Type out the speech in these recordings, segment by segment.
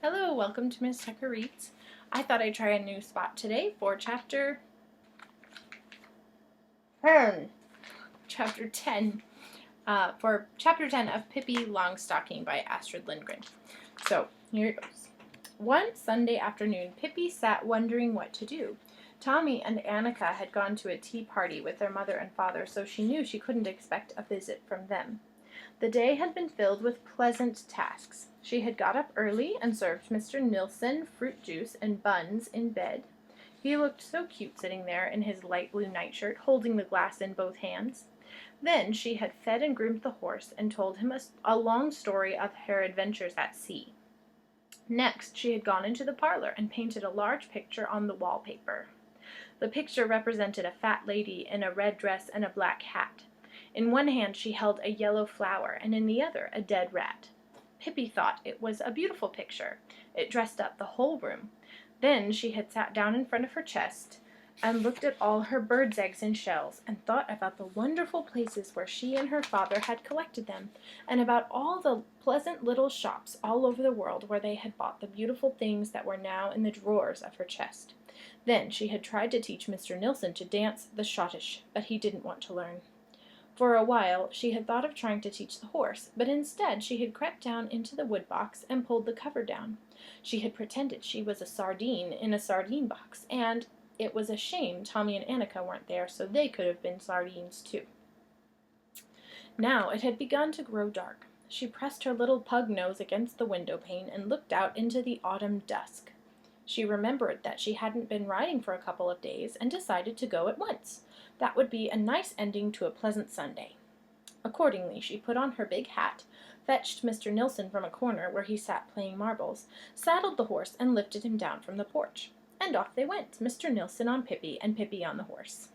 Hello, welcome to Miss Tucker Reads. I thought I'd try a new spot today for chapter 10. Chapter 10. For chapter 10 of Pippi Longstocking by Astrid Lindgren. So, here it goes. One Sunday afternoon, Pippi sat wondering what to do. Tommy and Annika had gone to a tea party with their mother and father, so she knew she couldn't expect a visit from them. The day had been filled with pleasant tasks. She had got up early and served Mr. Nilsson fruit juice and buns in bed. He looked so cute sitting there in his light blue nightshirt, holding the glass in both hands. Then she had fed and groomed the horse and told him a long story of her adventures at sea. Next, she had gone into the parlor and painted a large picture on the wallpaper. The picture represented a fat lady in a red dress and a black hat. In one hand she held a yellow flower, and in the other a dead rat. Pippi thought it was a beautiful picture. It dressed up the whole room. Then she had sat down in front of her chest and looked at all her birds' eggs and shells, and thought about the wonderful places where she and her father had collected them, and about all the pleasant little shops all over the world where they had bought the beautiful things that were now in the drawers of her chest. Then she had tried to teach Mr. Nilsson to dance the schottische, but he didn't want to learn. For a while she had thought of trying to teach the horse, but instead she had crept down into the wood box and pulled the cover down. She had pretended she was a sardine in a sardine box, and it was a shame Tommy and Annika weren't there, so they could have been sardines too. Now it had begun to grow dark. She pressed her little pug nose against the window pane and looked out into the autumn dusk. She remembered that she hadn't been riding for a couple of days, and decided to go at once. That would be a nice ending to a pleasant Sunday. Accordingly, she put on her big hat, fetched Mr. Nilsson from a corner where he sat playing marbles, saddled the horse, and lifted him down from the porch. And off they went, Mr. Nilsson on Pippi, and Pippi on the horse.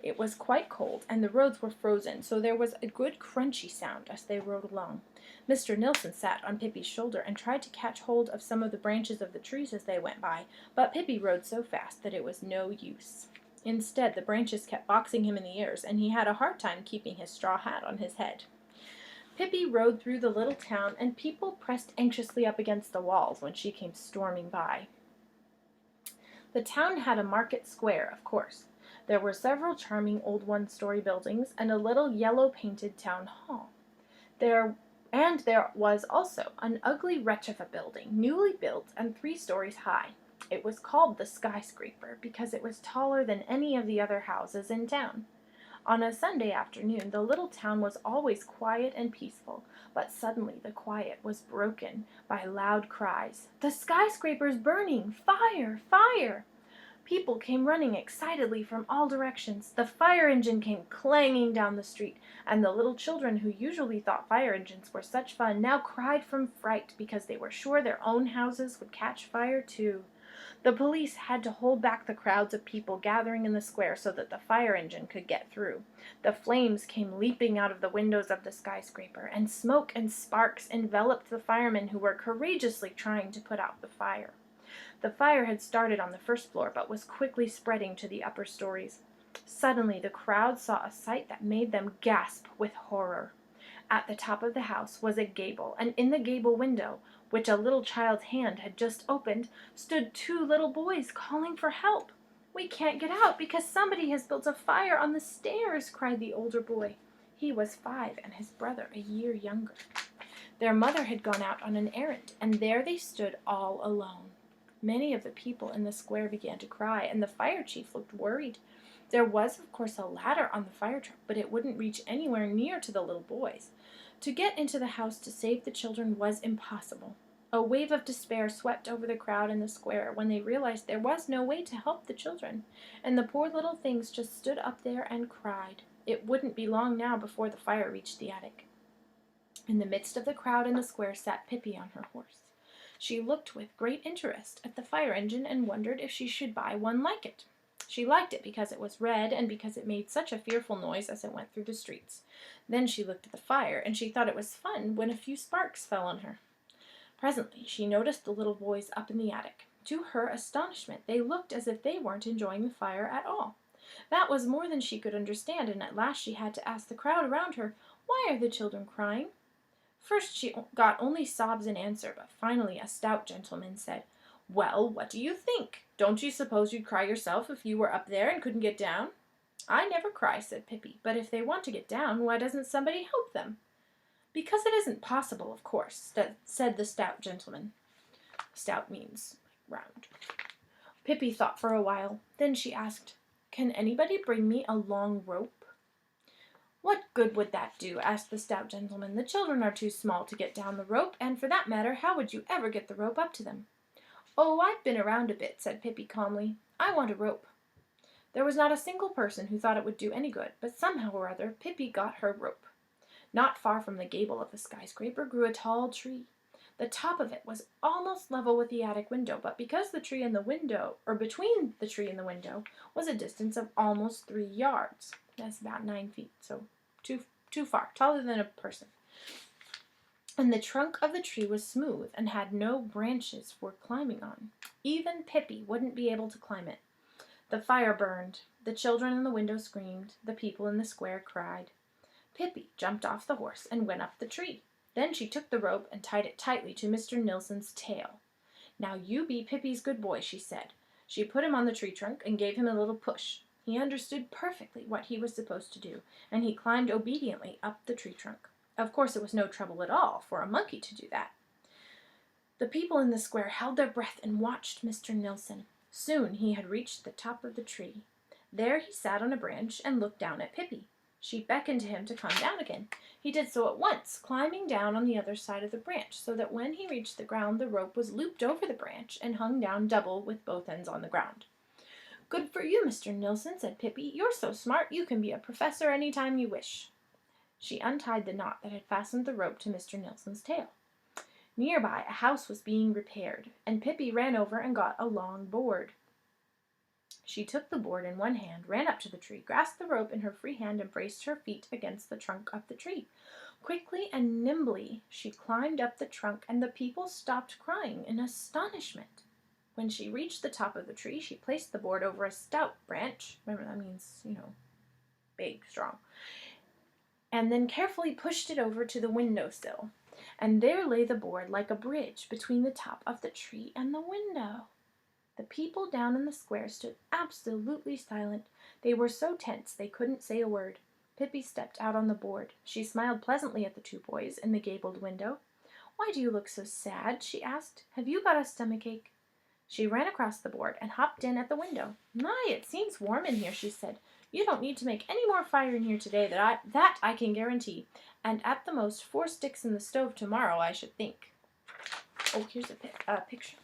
It was quite cold, and the roads were frozen, so there was a good crunchy sound as they rode along. Mr. Nilsson sat on Pippi's shoulder and tried to catch hold of some of the branches of the trees as they went by, but Pippi rode so fast that it was no use. Instead, the branches kept boxing him in the ears, and he had a hard time keeping his straw hat on his head. Pippi rode through the little town, and people pressed anxiously up against the walls when she came storming by. The town had a market square, of course. There were several charming old one-story buildings and a little yellow-painted town hall. There was also an ugly wretch of a building, newly built and 3 stories high. It was called the Skyscraper because it was taller than any of the other houses in town. On a Sunday afternoon, the little town was always quiet and peaceful, but suddenly the quiet was broken by loud cries. "The skyscraper's burning! Fire! Fire!" People came running excitedly from all directions. The fire engine came clanging down the street, and the little children who usually thought fire engines were such fun now cried from fright because they were sure their own houses would catch fire too. The police had to hold back the crowds of people gathering in the square so that the fire engine could get through. The flames came leaping out of the windows of the skyscraper, and smoke and sparks enveloped the firemen who were courageously trying to put out the fire. The fire had started on the first floor, but was quickly spreading to the upper stories. Suddenly the crowd saw a sight that made them gasp with horror. At the top of the house was a gable, and in the gable window, which a little child's hand had just opened, stood 2 little boys calling for help. "We can't get out because somebody has built a fire on the stairs," cried the older boy. He was 5 and his brother a year younger. Their mother had gone out on an errand, and there they stood all alone. Many of the people in the square began to cry, and the fire chief looked worried. There was, of course, a ladder on the fire truck, but it wouldn't reach anywhere near to the little boys. To get into the house to save the children was impossible. A wave of despair swept over the crowd in the square when they realized there was no way to help the children, and the poor little things just stood up there and cried. It wouldn't be long now before the fire reached the attic. In the midst of the crowd in the square sat Pippi on her horse. She looked with great interest at the fire engine and wondered if she should buy one like it. She liked it because it was red and because it made such a fearful noise as it went through the streets. Then she looked at the fire, and she thought it was fun when a few sparks fell on her. Presently she noticed the little boys up in the attic. To her astonishment, they looked as if they weren't enjoying the fire at all. That was more than she could understand, and at last she had to ask the crowd around her, "Why are the children crying?" First she got only sobs in answer, but finally a stout gentleman said, "Well, what do you think? Don't you suppose you'd cry yourself if you were up there and couldn't get down?" "I never cry," said Pippi, "but if they want to get down, why doesn't somebody help them?" "Because it isn't possible, of course," said the stout gentleman. Stout means round. Pippi thought for a while. Then she asked, "Can anybody bring me a long rope?" "What good would that do?" asked the stout gentleman. "The children are too small to get down the rope, and for that matter, how would you ever get the rope up to them?" "Oh, I've been around a bit," said Pippi calmly. "I want a rope." There was not a single person who thought it would do any good, but somehow or other Pippi got her rope. Not far from the gable of the skyscraper grew a tall tree. The top of it was almost level with the attic window, but because the tree and the window, or between the tree and the window, was a distance of almost 3 yards. That's about 9 feet, so too far, taller than a person. And the trunk of the tree was smooth and had no branches for climbing on. Even Pippi wouldn't be able to climb it. The fire burned, the children in the window screamed, the people in the square cried. Pippi jumped off the horse and went up the tree. Then she took the rope and tied it tightly to Mr. Nilsson's tail. "Now you be Pippi's good boy," she said. She put him on the tree trunk and gave him a little push. He understood perfectly what he was supposed to do, and he climbed obediently up the tree trunk. Of course it was no trouble at all for a monkey to do that. The people in the square held their breath and watched Mr. Nilsson. Soon he had reached the top of the tree. There he sat on a branch and looked down at Pippi. She beckoned to him to come down again. He did so at once, climbing down on the other side of the branch, so that when he reached the ground the rope was looped over the branch and hung down double with both ends on the ground. "Good for you, Mr. Nilsson," said Pippi. "You're so smart you can be a professor any time you wish." She untied the knot that had fastened the rope to Mr. Nilsson's tail. Nearby a house was being repaired, and Pippi ran over and got a long board. She took the board in one hand, ran up to the tree, grasped the rope in her free hand, and braced her feet against the trunk of the tree. Quickly and nimbly she climbed up the trunk, and the people stopped crying in astonishment. When she reached the top of the tree, she placed the board over a stout branch. Remember, that means, big, strong. And then carefully pushed it over to the windowsill. And there lay the board like a bridge between the top of the tree and the window. The people down in the square stood absolutely silent. They were so tense they couldn't say a word. Pippi stepped out on the board. She smiled pleasantly at the two boys in the gabled window. "Why do you look so sad?" she asked. "Have you got a stomachache?" She ran across the board and hopped in at the window. "My, it seems warm in here," she said. "You don't need to make any more fire in here today, that I can guarantee. And at the most 4 sticks in the stove tomorrow, I should think." Oh, here's a picture.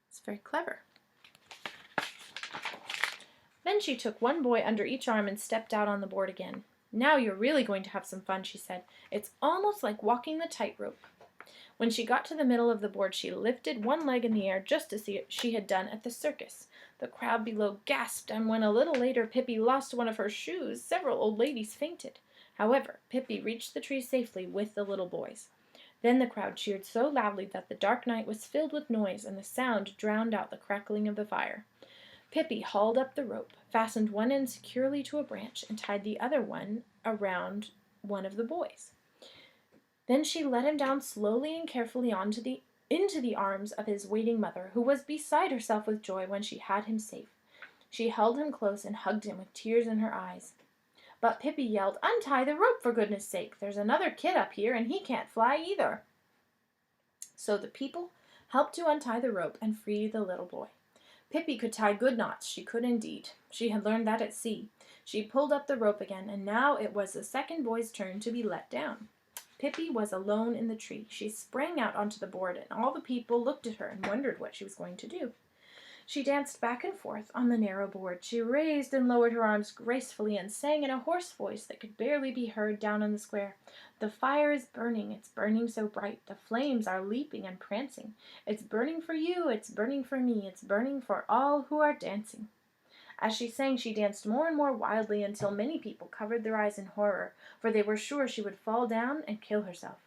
It's very clever. Then she took one boy under each arm and stepped out on the board again. "Now you're really going to have some fun," she said. "It's almost like walking the tightrope." When she got to the middle of the board, she lifted one leg in the air just as she had done at the circus. The crowd below gasped, and when a little later Pippi lost one of her shoes, several old ladies fainted. However, Pippi reached the tree safely with the little boys. Then the crowd cheered so loudly that the dark night was filled with noise, and the sound drowned out the crackling of the fire. Pippi hauled up the rope, fastened one end securely to a branch, and tied the other one around one of the boys. Then she let him down slowly and carefully into the arms of his waiting mother, who was beside herself with joy when she had him safe. She held him close and hugged him with tears in her eyes. But Pippi yelled, "Untie the rope, for goodness sake! There's another kid up here, and he can't fly either." So the people helped to untie the rope and free the little boy. Pippi could tie good knots, she could indeed. She had learned that at sea. She pulled up the rope again, and now it was the second boy's turn to be let down. Pippi was alone in the tree. She sprang out onto the board, and all the people looked at her and wondered what she was going to do. She danced back and forth on the narrow board. She raised and lowered her arms gracefully and sang in a hoarse voice that could barely be heard down in the square. "The fire is burning. It's burning so bright. The flames are leaping and prancing. It's burning for you. It's burning for me. It's burning for all who are dancing." As she sang, she danced more and more wildly until many people covered their eyes in horror, for they were sure she would fall down and kill herself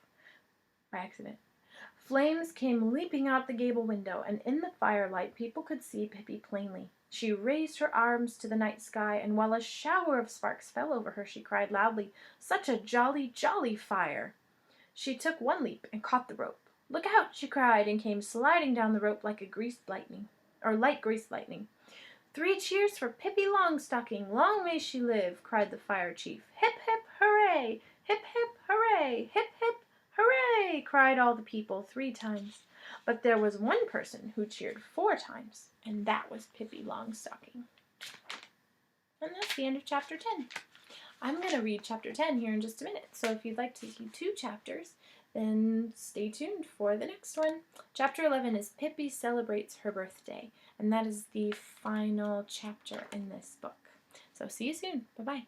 by accident. Flames came leaping out the gable window, and in the firelight people could see Pippi plainly. She raised her arms to the night sky, and while a shower of sparks fell over her, she cried loudly, "Such a jolly, jolly fire!" She took one leap and caught the rope. "Look out!" she cried, and came sliding down the rope like light greased lightning. "Three cheers for Pippi Longstocking! Long may she live!" cried the fire chief. "Hip, hip, hooray! Hip, hip, hooray! Hip, hip, hooray!" cried all the people 3 times. But there was one person who cheered 4 times, and that was Pippi Longstocking. And that's the end of chapter 10. I'm going to read chapter 10 here in just a minute, so if you'd like to see 2 chapters, then stay tuned for the next one. Chapter 11 is Pippi Celebrates Her Birthday, and that is the final chapter in this book. So see you soon. Bye-bye.